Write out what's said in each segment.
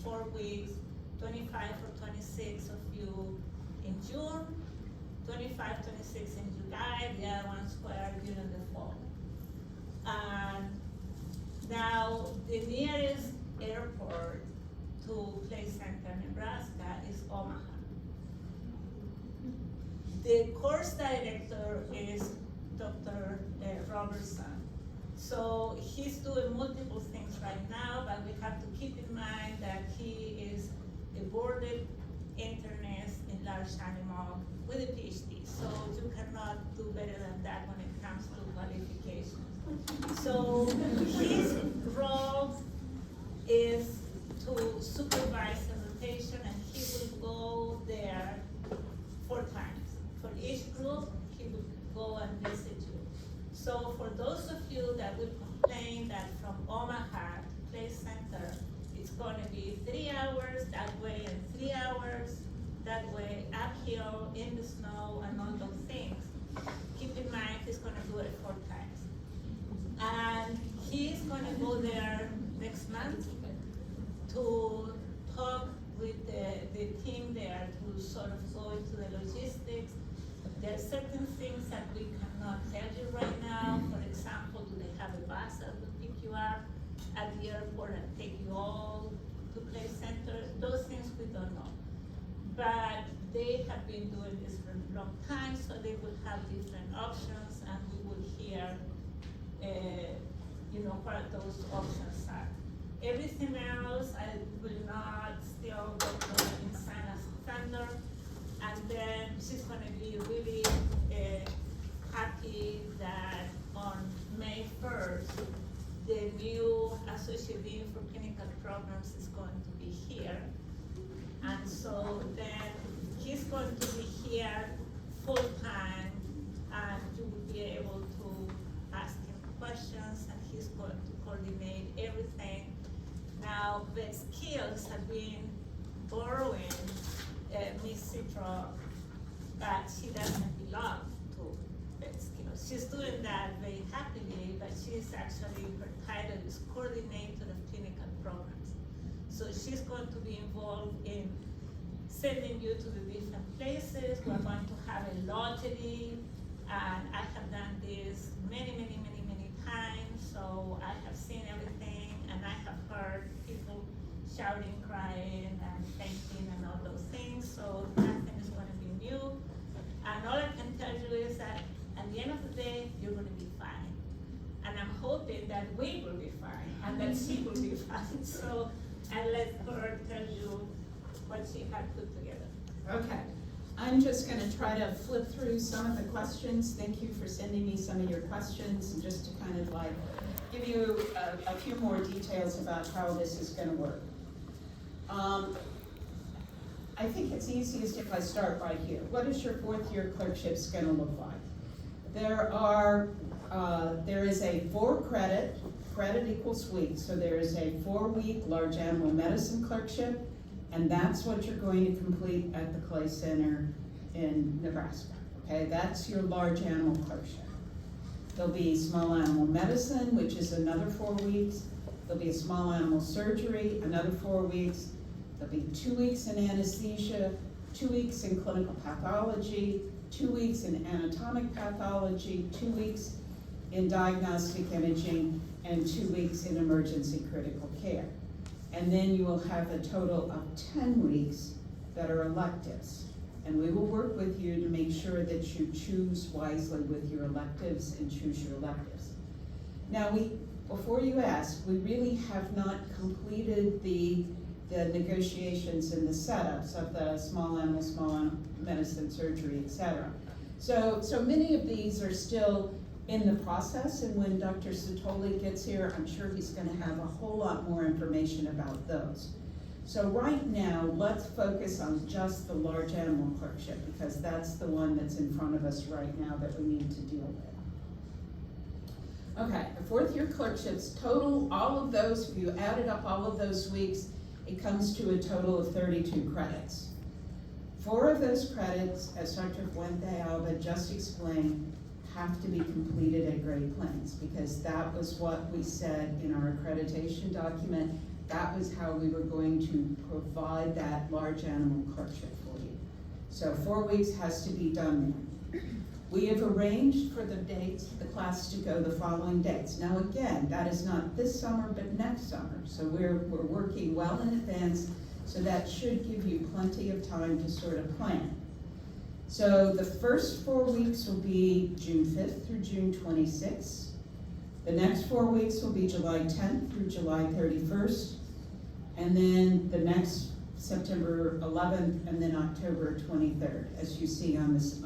4 weeks, 25 or 26 of you in June, 25, 26 in July, the other ones were during the fall. Now, the nearest airport to Clay Center, Nebraska is Omaha. The course director is Dr. Robertson. So he's doing multiple things right now, but we have to keep in mind that he is a boarded internist in large animal with a PhD. So you cannot do better than that when it comes to qualifications. So his role is to supervise the rotation, and he will go there 4 times. For each group, he will go and visit you. So for those of you that will complain that from Omaha to Clay Center, it's gonna be 3 hours that way and 3 hours that way, uphill, in the snow, and all those things, keep in mind he's gonna do it 4 times. And he's gonna go there next month to talk with the team there to sort of go into the logistics. There are certain things that we cannot tell you right now. For example, do they have a bus that will pick you up at the airport and take you all to Clay Center? Those things we don't know. But they have been doing this for a long time, so they will have different options, and we will hear what those options are. Everything else, I will not steal Dr. Insana's thunder, and then she's gonna be really happy that on May 1st, the new Associate Dean for Clinical Programs is going to be here. And so then he's going to be here full-time, and you will be able to ask him questions, and he's going to coordinate everything. Now, Beth Skills have been borrowing Miss Citro, but she doesn't belong to Beth Skills. She's doing that very happily, but she's actually, her title is Coordinator of Clinical Programs. So she's going to be involved in sending you to the different places. We're going to have a lottery, and I have done this many times, so I have seen everything, and I have heard people shouting, crying, and thanking, and all those things, so nothing is going to be new. And all I can tell you is that at the end of the day, you're going to be fine. And I'm hoping that we will be fine, and that she will be fine. So I let her tell you what she had put together. Okay. I'm just going to try to flip through some of the questions. Thank you for sending me some of your questions, and just to kind of like give you a few more details about how this is going to work. I think it's easiest if I start right here. What is your 4th year clerkships going to look like? There is a 4 credit equals week, so there is a 4-week large animal medicine clerkship, and that's what you're going to complete at the Clay Center in Nebraska, okay? That's your large animal clerkship. There'll be small animal medicine, which is another 4 weeks. There'll be a small animal surgery, another 4 weeks. There'll be 2 weeks in anesthesia, 2 weeks in clinical pathology, 2 weeks in anatomic pathology, 2 weeks in diagnostic imaging, and 2 weeks in emergency critical care. And then you will have a total of 10 weeks that are electives. And we will work with you to make sure that you choose wisely with your electives and choose your electives. Now, before you ask, we really have not completed the negotiations and the setups of the small animal medicine, surgery, etc. So many of these are still in the process, and when Dr. Satoli gets here, I'm sure he's going to have a whole lot more information about those. So right now, let's focus on just the large animal clerkship, because that's the one that's in front of us right now that we need to deal with. Okay, the 4th year clerkships, total, all of those, if you added up all of those weeks, it comes to a total of 32 credits. 4 of those credits, as Dr. Fuente Alba just explained, have to be completed at Great Plains, because that was what we said in our accreditation document. that was how we were going to provide that large animal clerkship for you. So 4 weeks has to be done there. We have arranged for the dates, the class to go the following dates. Now again, that is not this summer, but next summer. So we're working well in advance, so that should give you plenty of time to sort of plan. So the first 4 weeks will be June 5th through June 26th. The next 4 weeks will be July 10th through July 31st. And then the next September 11th and then October 23rd, as you see on this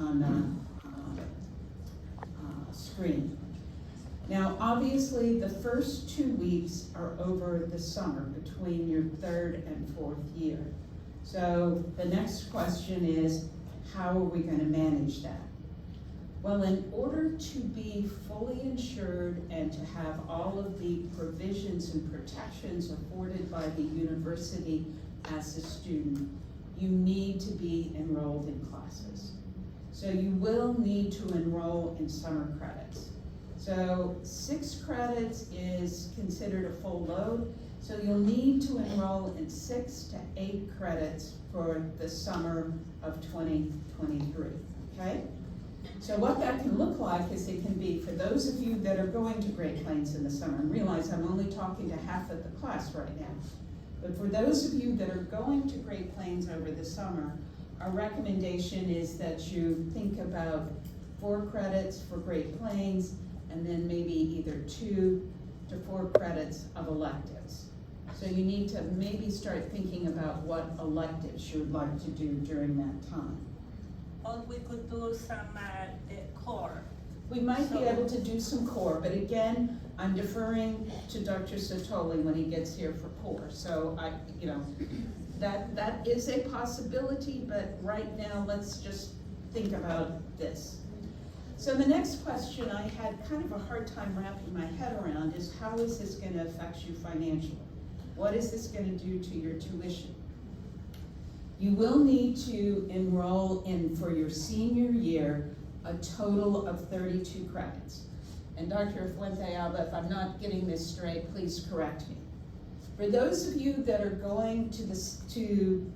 screen. Now, obviously, the first 2 weeks are over the summer between your 3rd and 4th year. So the next question is, how are we going to manage that? Well, in order to be fully insured and to have all of the provisions and protections afforded by the university as a student, you need to be enrolled in classes. So you will need to enroll in summer credits. So 6 credits is considered a full load, so you'll need to enroll in 6 to 8 credits for the summer of 2023, okay? So what that can look like is it can be, for those of you that are going to Great Plains in the summer, and realize I'm only talking to half of the class right now, but for those of you that are going to Great Plains over the summer, our recommendation is that you think about 4 credits for Great Plains, and then maybe either 2 to 4 credits of electives. So you need to maybe start thinking about what electives you would like to do during that time. Or we could do some core. We might be able to do some core, but again, I'm deferring to Dr. Sotoli when he gets here for core. So that is a possibility, but right now let's just think about this. So the next question I had kind of a hard time wrapping my head around is, how is this going to affect you financially? What is this going to do to your tuition? You will need to enroll in, for your senior year, a total of 32 credits. And Dr. Fuente Alba, if I'm not getting this straight, please correct me. For those of you that are going to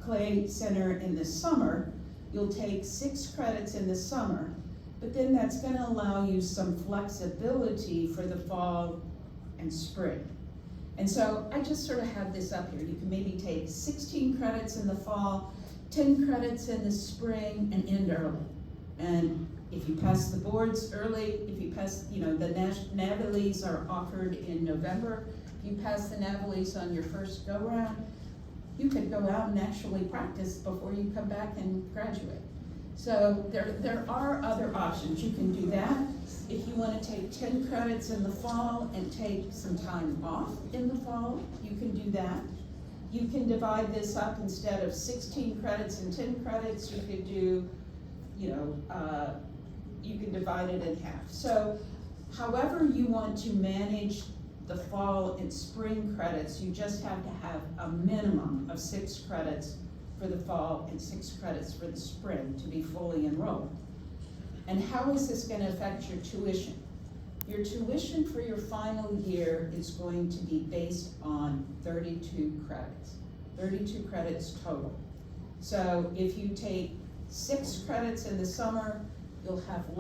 Clay Center in the summer, you'll take 6 credits in the summer, but then that's going to allow you some flexibility for the fall and spring. And so I just sort of have this up here. You can maybe take 16 credits in the fall, 10 credits in the spring, and end early. And if you pass the boards early, if you pass, the NAVLEs are offered in November. If you pass the NAVLEs on your first go-round, you could go out and actually practice before you come back and graduate. So there are other options. You can do that. If you want to take 10 credits in the fall and take some time off in the fall, you can do that. You can divide this up. Instead of 16 credits and 10 credits, you could do, you can divide it in half. So however you want to manage the fall and spring credits, you just have to have a minimum of 6 credits for the fall and 6 credits for the spring to be fully enrolled. And how is this going to affect your tuition? Your tuition for your final year is going to be based on 32 credits. 32 credits total. So if you take 6 credits in the summer, you'll have less